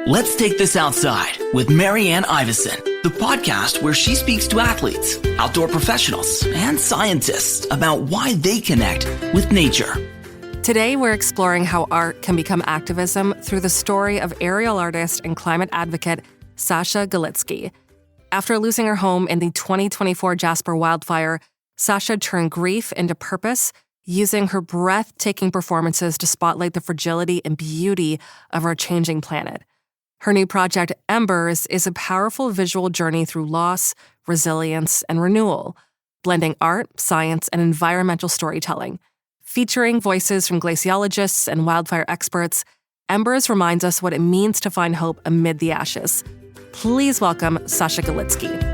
Let's Take This Outside with Marianne Iveson, the podcast where she speaks to athletes, outdoor professionals, and scientists about why they connect with nature. Today, we're exploring how art can become activism through the story of aerial artist and climate advocate Sasha Galitzki. After losing her home in the 2024 Jasper wildfire, Sasha turned grief into purpose, using her breathtaking performances to spotlight the fragility and beauty of our changing planet. Her new project, Embers, is a powerful visual journey through loss, resilience, and renewal, blending art, science, and environmental storytelling. Featuring voices from glaciologists and wildfire experts, Embers reminds us what it means to find hope amid the ashes. Please welcome Sasha Galitzki.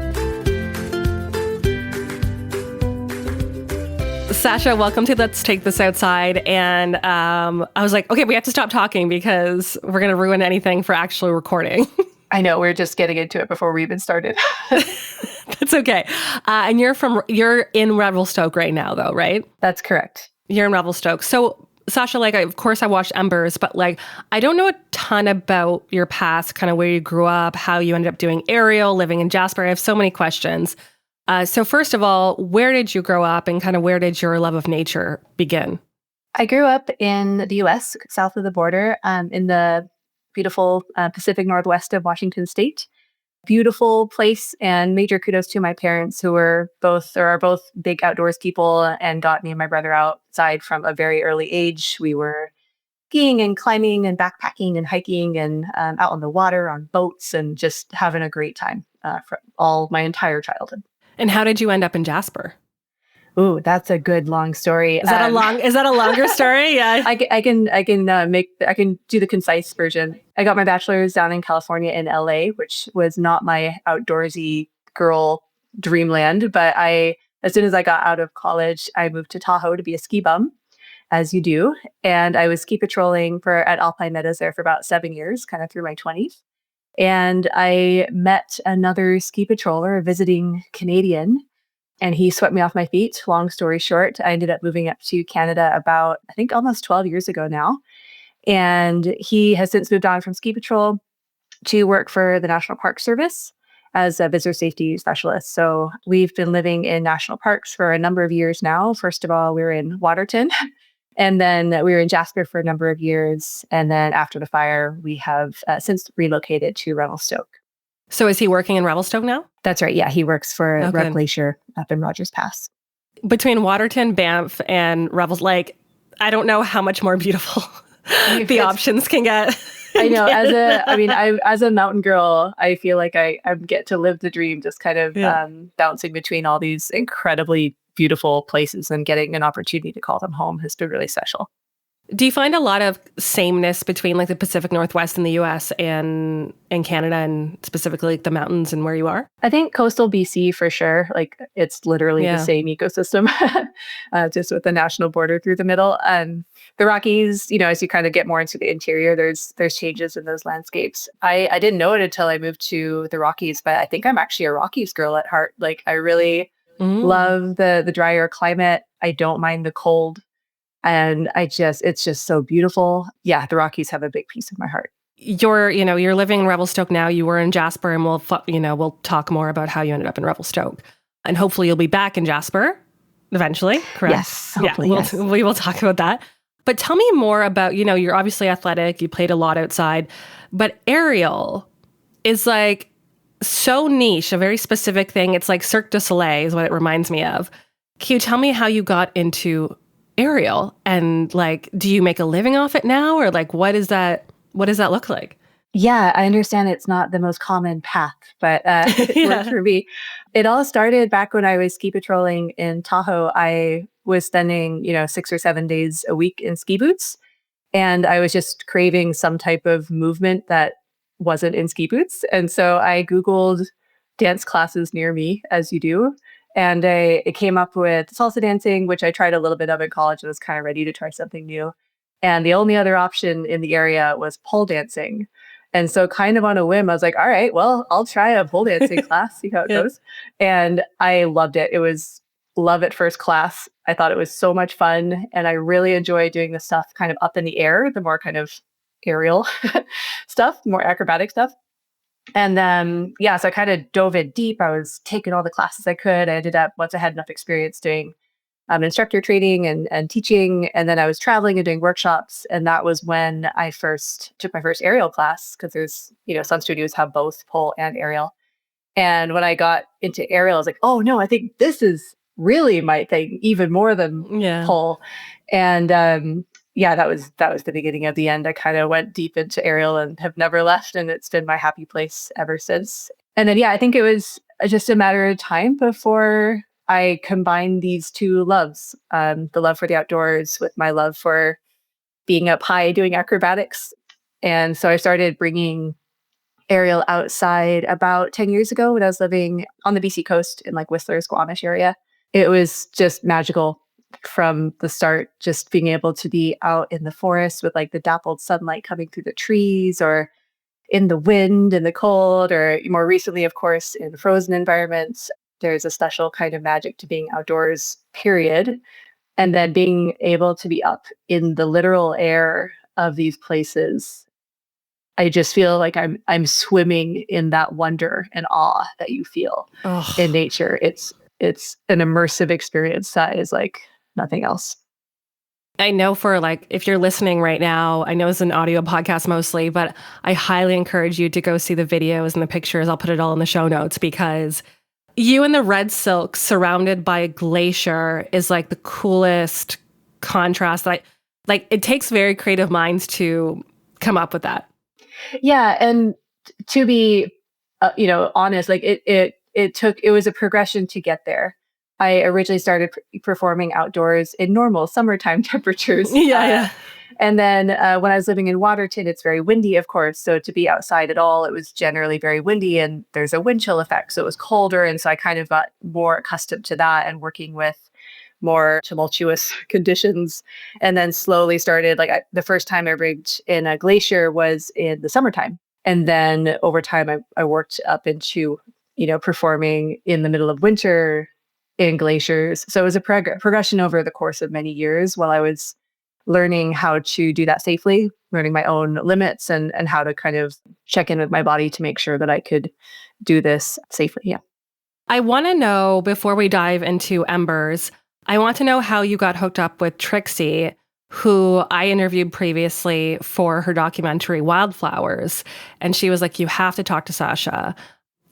Sasha, welcome to Let's Take This Outside. And I was like, okay, we have to stop talking because we're going to ruin anything for actual recording. I know, we're just getting into it before we even started. That's okay. And you're in Revelstoke right now, though, right? That's correct. You're in Revelstoke. So, Sasha, of course I watched Embers, but I don't know a ton about your past, kind of where you grew up, how you ended up doing aerial, living in Jasper. I have so many questions. So first of all, where did you grow up and kind of where did your love of nature begin? I grew up in the U.S., south of the border, in the beautiful Pacific Northwest of Washington State. Beautiful place, and major kudos to my parents who are both big outdoors people and got me and my brother outside from a very early age. We were skiing and climbing and backpacking and hiking and out on the water on boats and just having a great time for all my entire childhood. And how did you end up in Jasper? Ooh, that's a good long story. Is that a longer story? Yeah, I can do the concise version. I got my bachelor's down in California in LA, which was not my outdoorsy girl dreamland. But as soon as I got out of college, I moved to Tahoe to be a ski bum, as you do. And I was ski patrolling at Alpine Meadows there for about 7 years, kind of through my 20s. And I met another ski patroller, a visiting Canadian, and he swept me off my feet. Long story short, I ended up moving up to Canada about, I think, almost 12 years ago now. And he has since moved on from ski patrol to work for the National Park Service as a visitor safety specialist. So we've been living in national parks for a number of years now. First of all, we were in Waterton. And then we were in Jasper for a number of years. And then after the fire, we have since relocated to Revelstoke. So is he working in Revelstoke now? That's right. Yeah, he works for Red Glacier up in Rogers Pass. Between Waterton, Banff, and Revelstoke, I don't know how much more beautiful the options can get. I know. As a mountain girl, I feel like I get to live the dream, just kind of bouncing between all these incredibly beautiful places, and getting an opportunity to call them home has been really special. Do you find a lot of sameness between the Pacific Northwest in the US and Canada, and specifically the mountains and where you are? I think coastal BC for sure. It's literally the same ecosystem, just with the national border through the middle. And the Rockies, as you kind of get more into the interior, there's changes in those landscapes. I didn't know it until I moved to the Rockies, but I think I'm actually a Rockies girl at heart. I really love the drier climate. I don't mind the cold. And it's just so beautiful. Yeah, the Rockies have a big piece of my heart. You're living in Revelstoke now. You were in Jasper, and we'll talk more about how you ended up in Revelstoke. And hopefully you'll be back in Jasper eventually, correct? Yes, hopefully, yes. We will talk about that. But tell me more about, you're obviously athletic. You played a lot outside. But aerial is so niche, a very specific thing. It's like Cirque du Soleil is what it reminds me of. Can you tell me how you got into aerial, and do you make a living off it now, or what does that look like? Yeah, I understand it's not the most common path, but it worked for me. It all started back when I was ski patrolling in Tahoe. I was spending 6 or 7 days a week in ski boots, and I was just craving some type of movement that wasn't in ski boots. And so I Googled dance classes near me, as you do. And it came up with salsa dancing, which I tried a little bit of in college and was kind of ready to try something new. And the only other option in the area was pole dancing. And so kind of on a whim, I was like, all right, well, I'll try a pole dancing class, see how it goes. And I loved it. It was love at first class. I thought it was so much fun. And I really enjoy doing the stuff kind of up in the air, the more kind of aerial stuff, more acrobatic stuff. And then, so I kind of dove in deep. I was taking all the classes I could. I ended up, once I had enough experience doing instructor training and teaching, and then I was traveling and doing workshops. And that was when I first took my first aerial class, because there's, some studios have both pole and aerial. And when I got into aerial, I was like, oh no, I think this is really my thing, even more than pole. And that was the beginning of the end. I kind of went deep into aerial and have never left, and it's been my happy place ever since. And then I think it was just a matter of time before I combined these two loves, the love for the outdoors with my love for being up high doing acrobatics. And so I started bringing aerial outside about 10 years ago when I was living on the BC coast in like Whistler, Squamish area. It was just magical from the start, just being able to be out in the forest with like the dappled sunlight coming through the trees, or in the wind and the cold, or more recently, of course, in frozen environments. There's a special kind of magic to being outdoors, period. And then being able to be up in the literal air of these places, I just feel like I'm swimming in that wonder and awe that you feel in nature. It's an immersive experience that is like nothing else. I know for like, if you're listening right now, I know it's an audio podcast mostly, but I highly encourage you to go see the videos and the pictures. I'll put it all in the show notes, because you in the red silk surrounded by a glacier is like the coolest contrast. It takes very creative minds to come up with that. Yeah. And to be, honest, like it was a progression to get there. I originally started performing outdoors in normal summertime temperatures. And then when I was living in Waterton, it's very windy, of course. So to be outside at all, it was generally very windy, and there's a wind chill effect. So it was colder. And so I kind of got more accustomed to that and working with more tumultuous conditions. And then slowly started, the first time I rigged in a glacier was in the summertime. And then over time, I worked up into, performing in the middle of winter in glaciers. So it was a progression over the course of many years while I was learning how to do that safely, learning my own limits and how to kind of check in with my body to make sure that I could do this safely. Yeah. I want to know, before we dive into Embers, I want to know how you got hooked up with Trixie, who I interviewed previously for her documentary Wildflowers. And she was like, you have to talk to Sasha.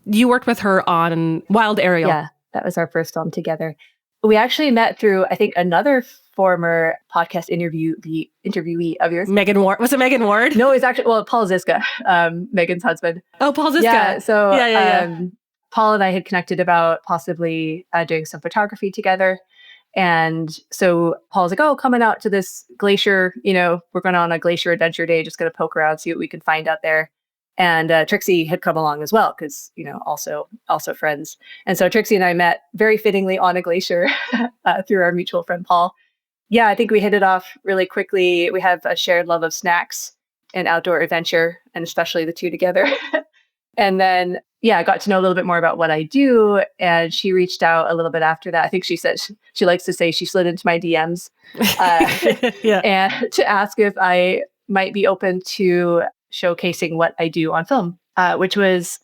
You worked with her on Wild Aerial. Yeah, that was our first film together. We actually met through, I think, another former podcast interviewee of yours. Megan Ward. Was it Megan Ward? No, it's actually, Paul Ziska, Megan's husband. Oh, Paul Ziska. Yeah, so Paul and I had connected about possibly doing some photography together. And so Paul's like, oh, coming out to this glacier, we're going on a glacier adventure day, just going to poke around, see what we can find out there. And Trixie had come along as well, because, also friends. And so Trixie and I met very fittingly on a glacier through our mutual friend, Paul. Yeah, I think we hit it off really quickly. We have a shared love of snacks and outdoor adventure, and especially the two together. And then, I got to know a little bit more about what I do. And she reached out a little bit after that. I think she said she likes to say she slid into my DMs and to ask if I might be open to showcasing what I do on film, which was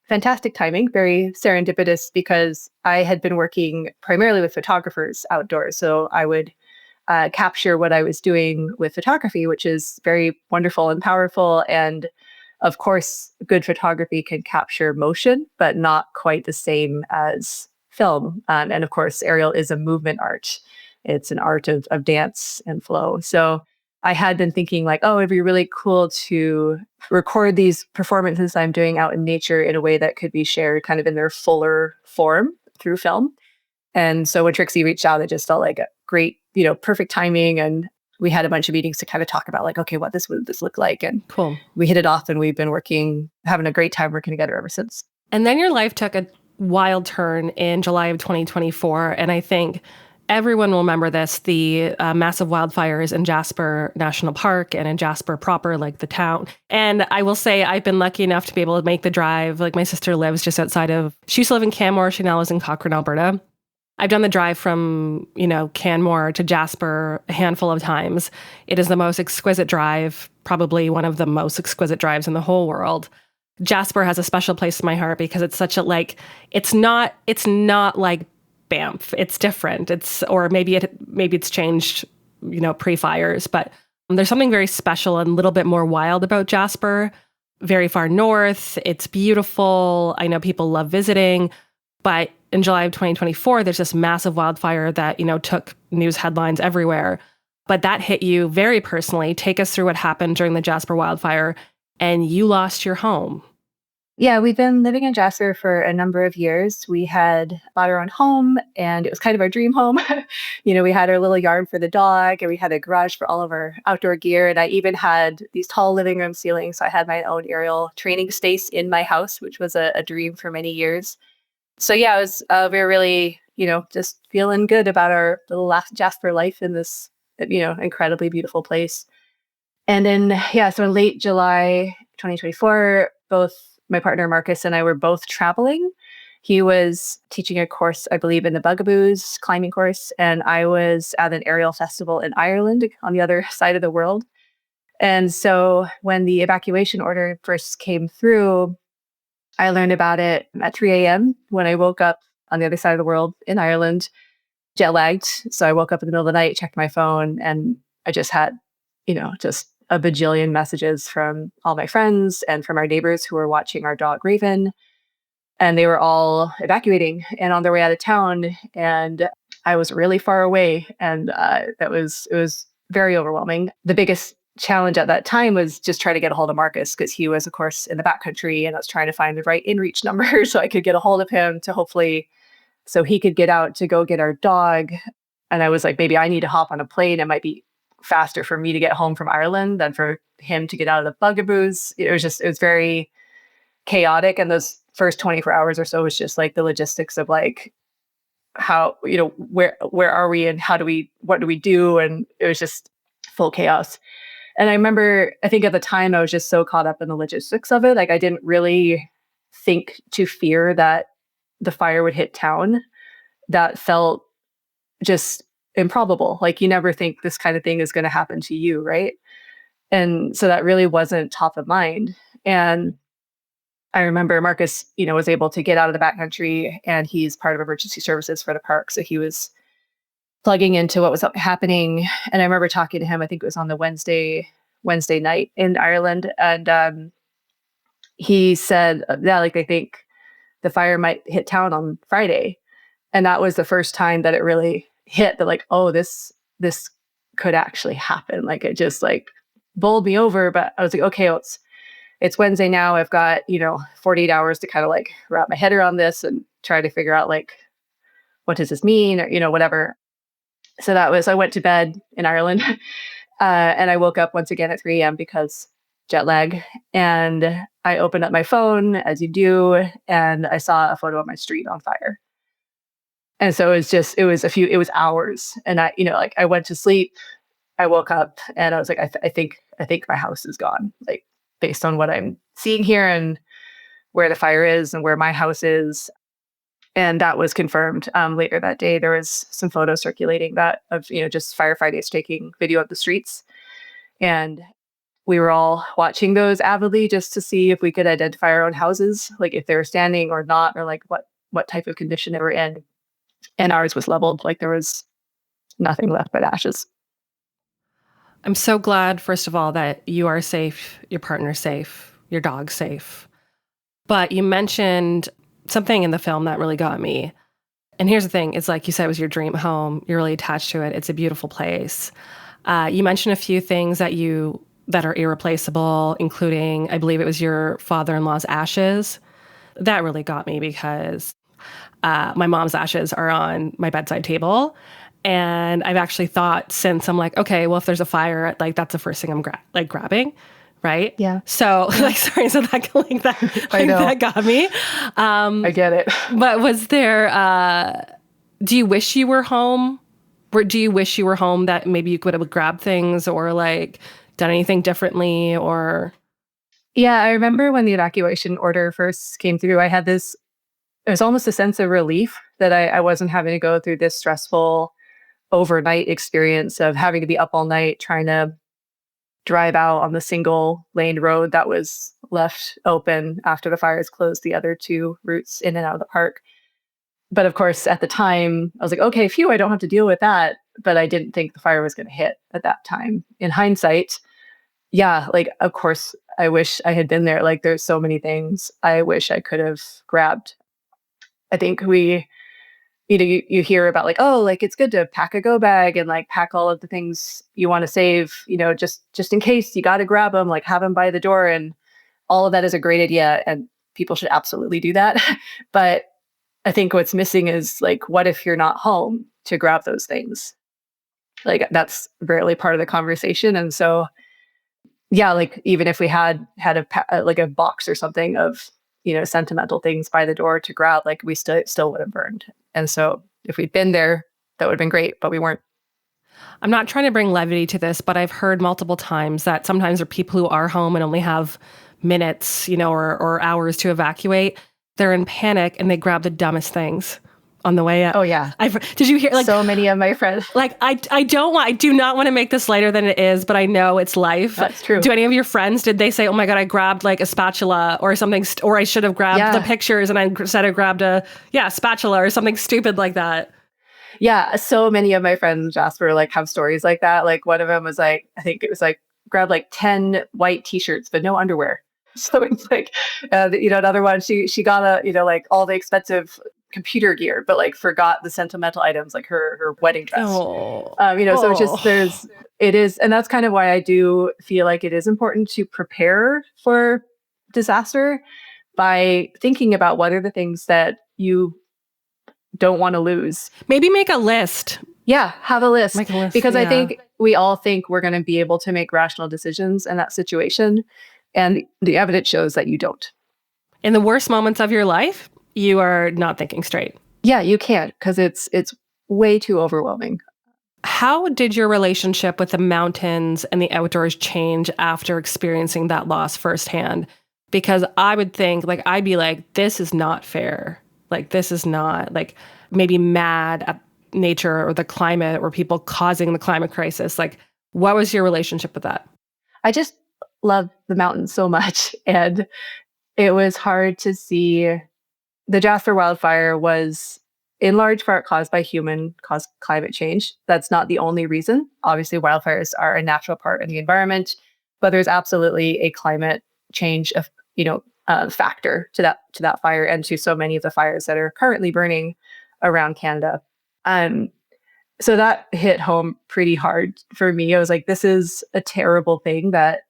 fantastic timing, very serendipitous, because I had been working primarily with photographers outdoors. So I would capture what I was doing with photography, which is very wonderful and powerful. And of course, good photography can capture motion, but not quite the same as film. And of course, aerial is a movement art. It's an art of dance and flow. So I had been thinking like, oh, it'd be really cool to record these performances I'm doing out in nature in a way that could be shared kind of in their fuller form through film. And so when Trixie reached out, it just felt like a great, perfect timing. And we had a bunch of meetings to kind of talk about like, okay, what would this look like? And cool. We hit it off, and we've been having a great time working together ever since. And then your life took a wild turn in July of 2024. And I think everyone will remember this, the massive wildfires in Jasper National Park and in Jasper proper, like the town. And I will say I've been lucky enough to be able to make the drive. Like my sister lives just outside she used to live in Canmore. She now lives in Cochrane, Alberta. I've done the drive from, Canmore to Jasper a handful of times. It is the most exquisite drive, probably one of the most exquisite drives in the whole world. Jasper has a special place in my heart because it's such a it's not like Banff. It's different. Or maybe it's changed, pre-fires, but there's something very special and a little bit more wild about Jasper. Very far north. It's beautiful. I know people love visiting, but in July of 2024, there's this massive wildfire that, took news headlines everywhere. But that hit you very personally. Take us through what happened during the Jasper wildfire, and you lost your home. Yeah, we've been living in Jasper for a number of years. We had bought our own home, and it was kind of our dream home. We had our little yard for the dog, and we had a garage for all of our outdoor gear. And I even had these tall living room ceilings. So I had my own aerial training space in my house, which was a dream for many years. So yeah, it was, we were really, just feeling good about our little last Jasper life in this, incredibly beautiful place. And then, so in late July 2024, both my partner Marcus and I were both traveling. He was teaching a course, I believe, in the Bugaboos climbing course, and I was at an aerial festival in Ireland on the other side of the world. And so when the evacuation order first came through, I learned about it at 3 a.m. when I woke up on the other side of the world in Ireland, jet lagged. So I woke up in the middle of the night, checked my phone, and I just had, just a bajillion messages from all my friends and from our neighbors who were watching our dog Raven. And they were all evacuating and on their way out of town. And I was really far away. And it was very overwhelming. The biggest challenge at that time was just trying to get a hold of Marcus, because he was, of course, in the backcountry, and I was trying to find the right inReach number so I could get a hold of him to hopefully, so he could get out to go get our dog. And I was like, maybe I need to hop on a plane. It might be faster for me to get home from Ireland than for him to get out of the Bugaboos. It was very chaotic. And those first 24 hours or so was just like the logistics of like, how, where are we and what do we do? And it was just full chaos. And I remember, I think at the time I was just so caught up in the logistics of it. Like I didn't really think to fear that the fire would hit town. That felt just improbable. Like you never think this kind of thing is going to happen to you, right? And so that really wasn't top of mind. And I remember Marcus, was able to get out of the backcountry, and he's part of emergency services for the park. So he was plugging into what was happening. And I remember talking to him, I think it was on the Wednesday night in Ireland. And he said, they think the fire might hit town on Friday. And that was the first time that it really hit that like, oh, this could actually happen. Like it just like bowled me over. But I was like, okay, well, it's Wednesday now. I've got, 48 hours to kind of like wrap my head around this and try to figure out like, what does this mean? Or, whatever. So I went to bed in Ireland and I woke up once again at 3 a.m. because jet lag. And I opened up my phone, as you do, and I saw a photo of my street on fire. And so it was hours. And I went to sleep, I woke up, and I was like, I think my house is gone. Like based on what I'm seeing here and where the fire is and where my house is. And that was confirmed later that day. There was some photos circulating of just firefighters taking video of the streets. And we were all watching those avidly just to see if we could identify our own houses, like if they were standing or not, or like what type of condition they were in. And ours was leveled, like there was nothing left but ashes. I'm so glad, first of all, that you are safe, your partner's safe, your dog's safe. But you mentioned something in the film that really got me. And here's the thing. It's like you said, it was your dream home. You're really attached to it. It's a beautiful place. You mentioned a few things that are irreplaceable, including, I believe it was your father-in-law's ashes. That really got me because my mom's ashes are on my bedside table. And I've actually thought since, I'm like, okay, well, if there's a fire, like that's the first thing I'm grabbing. Right? Yeah. So sorry, so that that got me. I get it. But was there, do you wish you were home? Do you wish you were home that maybe you could have grabbed things or like done anything differently or? Yeah, I remember when the evacuation order first came through, I had this it was almost a sense of relief that I wasn't having to go through this stressful overnight experience of having to be up all night trying to drive out on the single lane road that was left open after the fires closed the other two routes in and out of the park. But of course, at the time, I was like, okay, phew, I don't have to deal with that. But I didn't think the fire was going to hit at that time. In hindsight, yeah, like, of course, I wish I had been there. Like, there's so many things I wish I could have grabbed. I think you hear about like, oh, like it's good to pack a go bag and like pack all of the things you want to save, just in case you got to grab them, like have them by the door. And all of that is a great idea. And people should absolutely do that. But I think what's missing is like, what if you're not home to grab those things? Like that's rarely part of the conversation. And so, yeah, like even if we had like a box or something of, sentimental things by the door to grab, like we still would have burned. And so if we'd been there, that would have been great, but we weren't. I'm not trying to bring levity to this, but I've heard multiple times that sometimes there are people who are home and only have minutes, or hours to evacuate. They're in panic and they grab the dumbest things on the way out. Oh yeah. Did you hear like so many of my friends? Like I do not want to make this lighter than it is, but I know it's life. That's true. Do any of your friends, did they say, oh my God, I grabbed like a spatula or something, or I should have grabbed the pictures and I said I grabbed a spatula or something stupid like that? Yeah. So many of my friends, Jasper, like have stories like that. Like one of them was like, I think it was like grab like 10 white t-shirts, but no underwear. So it's like, another one, she got like all the expensive computer gear, but like forgot the sentimental items, like her wedding dress. So it's just, it is. And that's kind of why I do feel like it is important to prepare for disaster by thinking about what are the things that you don't want to lose. Maybe make a list. Yeah, have a list. Make a list, because I think we all think we're going to be able to make rational decisions in that situation. And the evidence shows that you don't. In the worst moments of your life, you are not thinking straight. Yeah, you can't, because it's way too overwhelming. How did your relationship with the mountains and the outdoors change after experiencing that loss firsthand? Because I would think, like, I'd be like, this is not fair. Like, this is not, like, maybe mad at nature or the climate or people causing the climate crisis. Like, what was your relationship with that? I just love the mountains so much. And it was hard to see. The Jasper wildfire was in large part caused by human-caused climate change. That's not the only reason. Obviously, wildfires are a natural part of the environment, but there's absolutely a climate change factor to that fire and to so many of the fires that are currently burning around Canada. So that hit home pretty hard for me. I was like, this is a terrible thing that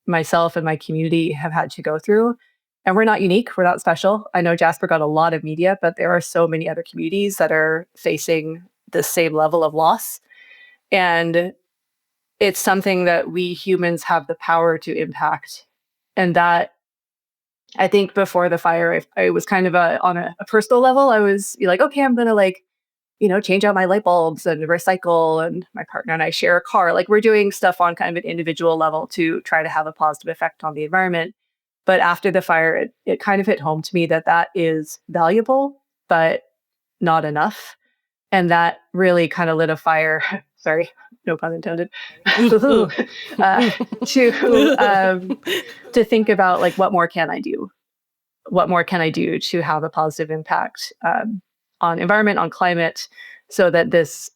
myself and my community have had to go through. And we're not unique. We're not special. I know Jasper got a lot of media, but there are so many other communities that are facing the same level of loss. And it's something that we humans have the power to impact. And that, I think before the fire, I was kind of on a personal level. I was like, okay, I'm going to change out my light bulbs and recycle. And my partner and I share a car. Like we're doing stuff on kind of an individual level to try to have a positive effect on the environment. But after the fire, it kind of hit home to me that is valuable, but not enough. And that really kind of lit a fire, sorry, no pun intended, to think about like, what more can I do? What more can I do to have a positive impact on environment, on climate, so that this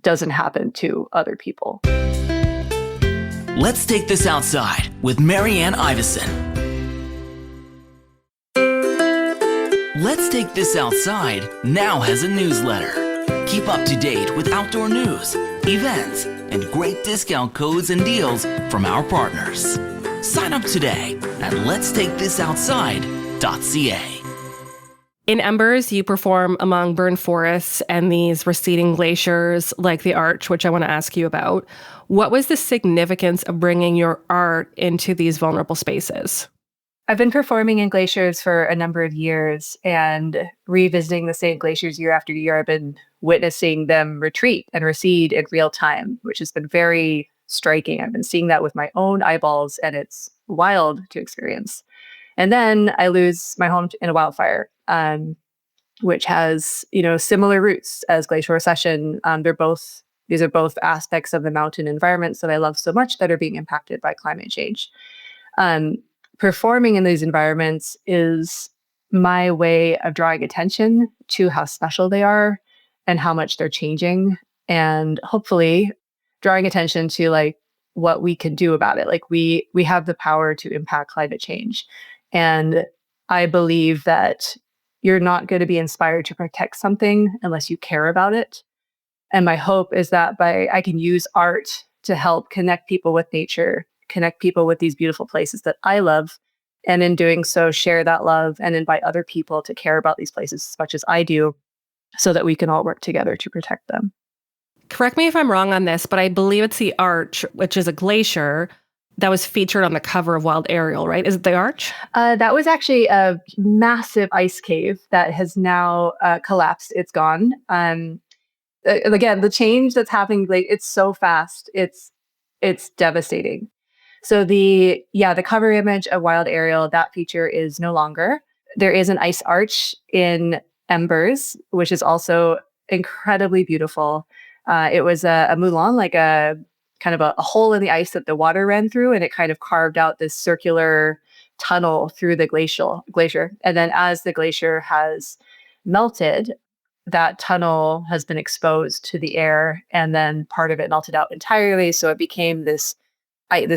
doesn't happen to other people? Let's take this outside with Marianne Iveson. Let's Take This Outside now has a newsletter. Keep up to date with outdoor news, events, and great discount codes and deals from our partners. Sign up today at letstakethisoutside.ca. In Embers, you perform among burned forests and these receding glaciers like the Arch, which I want to ask you about. What was the significance of bringing your art into these vulnerable spaces? I've been performing in glaciers for a number of years and revisiting the same glaciers year after year. I've been witnessing them retreat and recede in real time, which has been very striking. I've been seeing that with my own eyeballs, and it's wild to experience. And then I lose my home in a wildfire. which has, similar roots as glacial recession. These are both aspects of the mountain environments that I love so much that are being impacted by climate change. Um, Performing in these environments is my way of drawing attention to how special they are and how much they're changing, and hopefully drawing attention to like what we can do about it. Like we have the power to impact climate change. And I believe that you're not going to be inspired to protect something unless you care about it. And my hope is that I can use art to help connect people with nature, connect people with these beautiful places that I love. And in doing so, share that love and invite other people to care about these places as much as I do, so that we can all work together to protect them. Correct me if I'm wrong on this, but I believe it's the Arch, which is a glacier that was featured on the cover of Wild Aerial, right? Is it the Arch? That was actually a massive ice cave that has now collapsed. It's gone. Again, the change that's happening, like, it's so fast. It's devastating. So the cover image of Wild Aerial, that feature is no longer. There is an ice arch in Embers, which is also incredibly beautiful. It was a moulin, like a kind of a hole in the ice that the water ran through, and it kind of carved out this circular tunnel through the glacier. And then as the glacier has melted, that tunnel has been exposed to the air, and then part of it melted out entirely. So it became this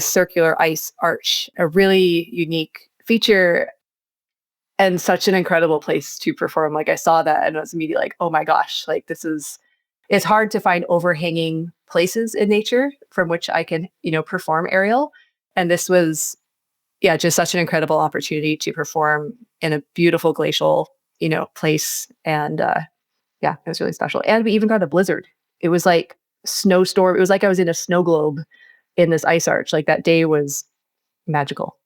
circular ice arch, a really unique feature and such an incredible place to perform. Like I saw that and I was immediately like, oh my gosh, like it's hard to find overhanging places in nature from which I can, perform aerial. And this was, just such an incredible opportunity to perform in a beautiful glacial, place. And it was really special. And we even got a blizzard. It was like snowstorm. It was like I was in a snow globe in this ice arch. Like that day was magical.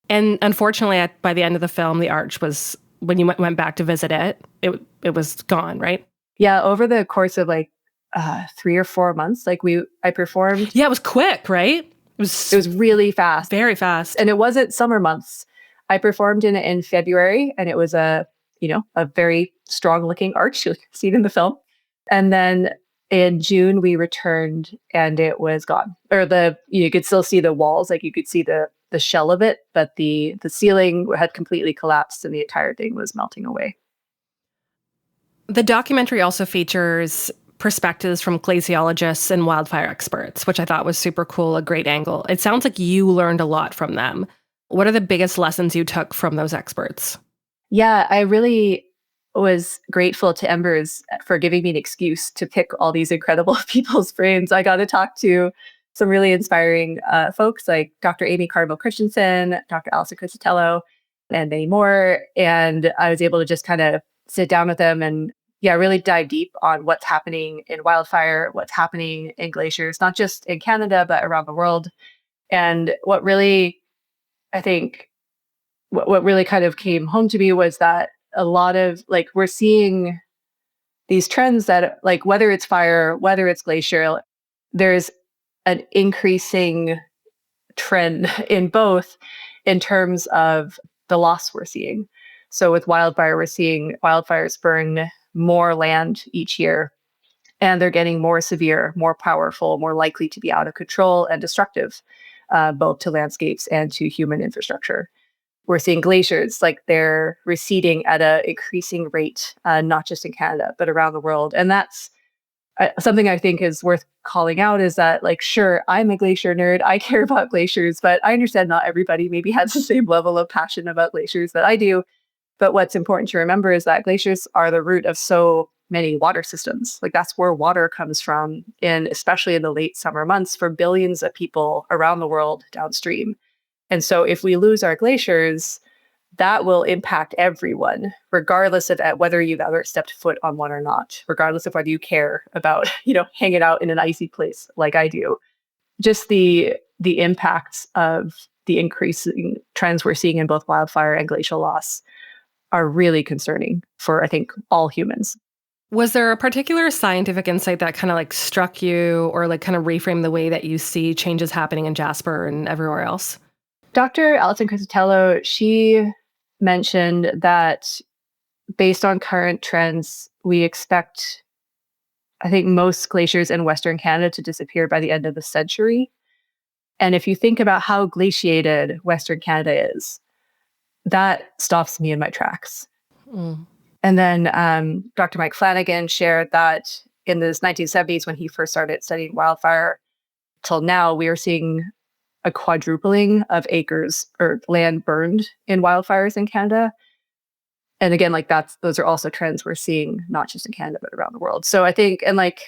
And unfortunately, by the end of the film, the arch was, when you went back to visit it, it was gone, right? Yeah, over the course of 3 or 4 months, I performed. Yeah, it was quick, right? It was really fast. Very fast. And it wasn't summer months. I performed in February, and it was a very strong looking arch. You'll see it in the film. And then in June, we returned and it was gone. Or you could still see the walls, like you could see the shell of it, but the ceiling had completely collapsed and the entire thing was melting away. The documentary also features perspectives from glaciologists and wildfire experts, which I thought was super cool, a great angle. It sounds like you learned a lot from them. What are the biggest lessons you took from those experts? Yeah, I really was grateful to Embers for giving me an excuse to pick all these incredible people's brains. I got to talk to some really inspiring folks like Dr. Amy Cardinal-Christensen, Dr. Alison Cristotello, and many more. And I was able to just kind of sit down with them and really dive deep on what's happening in wildfire, what's happening in glaciers, not just in Canada, but around the world. And what really, I think, what really kind of came home to me was that a lot of, we're seeing these trends that, whether it's fire, whether it's glacier, there's an increasing trend in both in terms of the loss we're seeing. So with wildfire, we're seeing wildfires burn more land each year, and they're getting more severe, more powerful, more likely to be out of control and destructive, both to landscapes and to human infrastructure. We're seeing glaciers, they're receding at an increasing rate, not just in Canada, but around the world. And that's something I think is worth calling out, is that, sure, I'm a glacier nerd. I care about glaciers, but I understand not everybody maybe has the same level of passion about glaciers that I do. But what's important to remember is that glaciers are the root of so many water systems. That's where water comes from, especially in the late summer months, for billions of people around the world downstream. And so if we lose our glaciers, that will impact everyone, regardless of whether you've ever stepped foot on one or not, regardless of whether you care about, hanging out in an icy place like I do. Just the impacts of the increasing trends we're seeing in both wildfire and glacial loss are really concerning for, I think, all humans. Was there a particular scientific insight that kind of struck you, or kind of reframed the way that you see changes happening in Jasper and everywhere else? Dr. Alison Cristotello, she mentioned that based on current trends, we expect, I think, most glaciers in Western Canada to disappear by the end of the century. And if you think about how glaciated Western Canada is, that stops me in my tracks. Mm. And then Dr. Mike Flanagan shared that in the 1970s, when he first started studying wildfire, till now, we are seeing a quadrupling of acres or land burned in wildfires in Canada. And again, like those are also trends we're seeing, not just in Canada, but around the world. So I think, and like,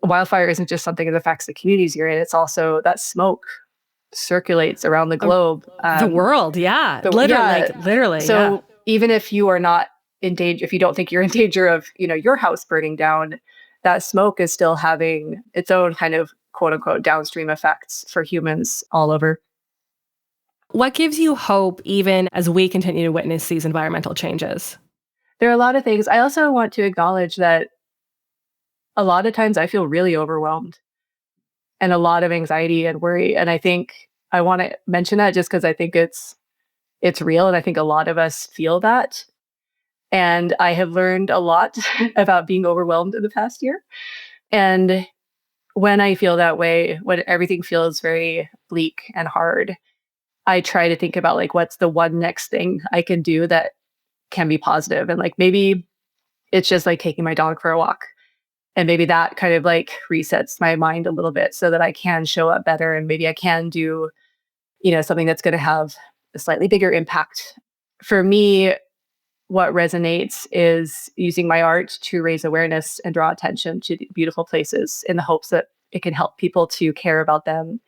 wildfire isn't just something that affects the communities you're in. It's also that smoke circulates around the globe. The world, yeah. Literally. So even if you are not in danger, if you don't think you're in danger of, your house burning down, that smoke is still having its own kind of quote unquote downstream effects for humans all over. What gives you hope even as we continue to witness these environmental changes? There are a lot of things. I also want to acknowledge that a lot of times I feel really overwhelmed and a lot of anxiety and worry. And I think I want to mention that just because I think it's real. And I think a lot of us feel that. And I have learned a lot about being overwhelmed in the past year. And when I feel that way, when everything feels very bleak and hard, I try to think about like, what's the one next thing I can do that can be positive? And like, maybe it's just like taking my dog for a walk. And maybe that kind of like resets my mind a little bit so that I can show up better. And maybe I can do, something that's going to have a slightly bigger impact. For me, what resonates is using my art to raise awareness and draw attention to the beautiful places in the hopes that it can help people to care about them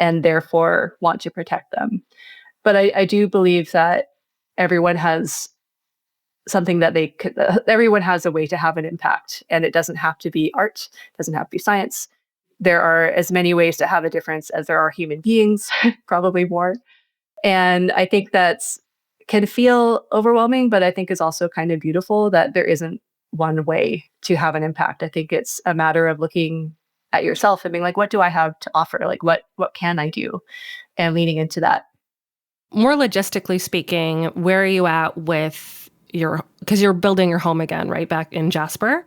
and therefore want to protect them. But I do believe that everyone has something that everyone has a way to have an impact, and it doesn't have to be art, it doesn't have to be science. There are as many ways to have a difference as there are human beings, probably more. And I think that's can feel overwhelming, but I think is also kind of beautiful that there isn't one way to have an impact. I think it's a matter of looking at yourself and being like, what do I have to offer? Like, what can I do? And leaning into that. More logistically speaking, where are you at with because you're building your home again, right? Back in Jasper.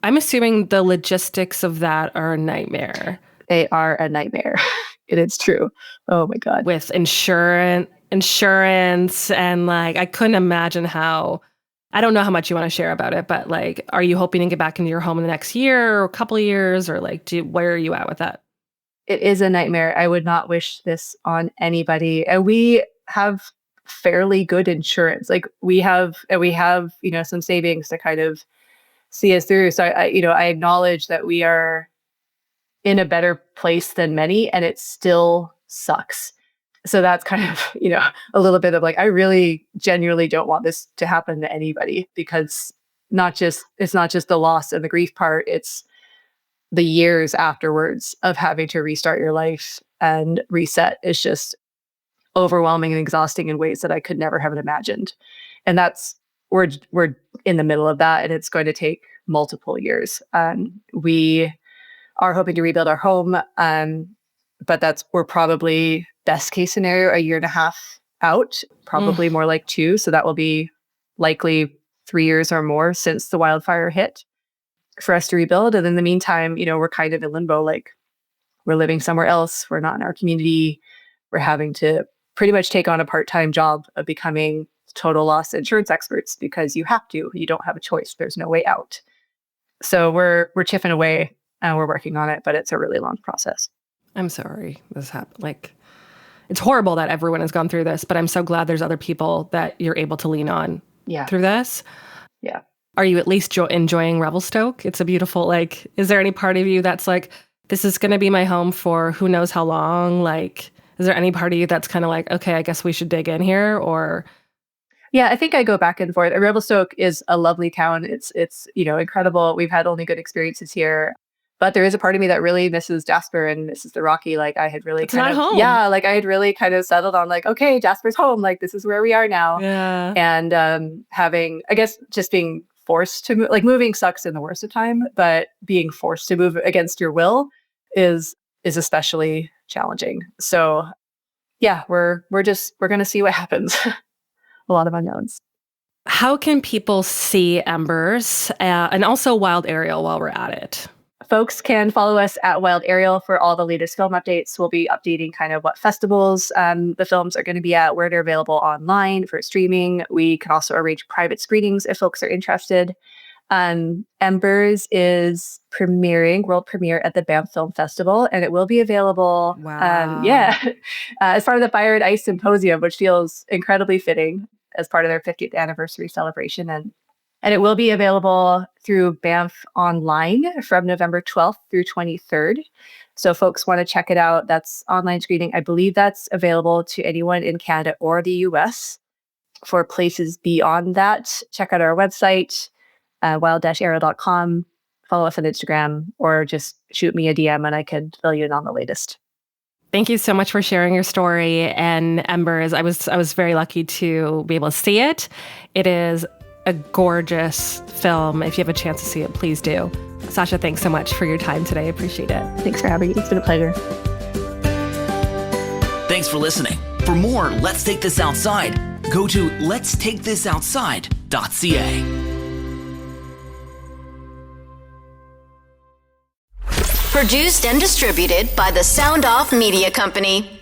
I'm assuming the logistics of that are a nightmare. They are a nightmare. It is true. Oh my God. With insurance and like, I couldn't imagine I don't know how much you want to share about it, but like, are you hoping to get back into your home in the next year or a couple of years, or like, where are you at with that? It is a nightmare. I would not wish this on anybody. And we have fairly good insurance. Like we have, some savings to kind of see us through. So I acknowledge that we are in a better place than many, and it still sucks. So that's kind of, a little bit of like, I really genuinely don't want this to happen to anybody, because it's not just the loss and the grief part, it's the years afterwards of having to restart your life and reset is just overwhelming and exhausting in ways that I could never have imagined. And we're in the middle of that, and it's going to take multiple years. We are hoping to rebuild our home, but we're probably best case scenario a year and a half out, probably more like 2. So that will be likely 3 years or more since the wildfire hit for us to rebuild. And in the meantime, we're kind of in limbo. Like we're living somewhere else. We're not in our community. We're having to pretty much take on a part-time job of becoming total loss insurance experts because you have to. You don't have a choice. There's no way out. So we're chipping away and we're working on it, but it's a really long process. I'm sorry this happened. Like, it's horrible that everyone has gone through this, but I'm so glad there's other people that you're able to lean on through this. Yeah. Are you at least enjoying Revelstoke? It's a beautiful, like, is there any part of you that's like, this is going to be my home for who knows how long? Like, is there any part of you that's kind of like, okay, I guess we should dig in here? Or yeah, I think I go back and forth. Revelstoke is a lovely town. It's incredible. We've had only good experiences here. But there is a part of me that really misses Jasper and misses the Rocky. Like I had really home. Yeah, like I had really kind of settled on like, okay, Jasper's home. Like this is where we are now. Yeah. And having, I guess, just being forced to move, like moving sucks in the worst of time, but being forced to move against your will is especially challenging. So yeah, we're going to see what happens. A lot of unknowns. How can people see Embers and also Wild Aerial while we're at it? Folks can follow us at Wild Aerial for all the latest film updates. We'll be updating kind of what festivals the films are going to be at, where they're available online for streaming. We can also arrange private screenings if folks are interested. Embers is premiering, world premiere at the Banff Film Festival, and it will be available as part of the Fire and Ice Symposium, which feels incredibly fitting as part of their 50th anniversary celebration. And it will be available through Banff Online from November 12th through 23rd. So if folks want to check it out, that's online screening. I believe that's available to anyone in Canada or the US. For places beyond that, check out our website, wild-aerial.com, follow us on Instagram, or just shoot me a DM and I could fill you in on the latest. Thank you so much for sharing your story and Embers. I was very lucky to be able to see it. It is a gorgeous film. If you have a chance to see it, please do. Sasha, thanks so much for your time today. I appreciate it. Thanks for having me. It's been a pleasure. Thanks for listening. For more Let's Take This Outside, go to letstakethisoutside.ca. Produced and distributed by the Sound Off Media Company.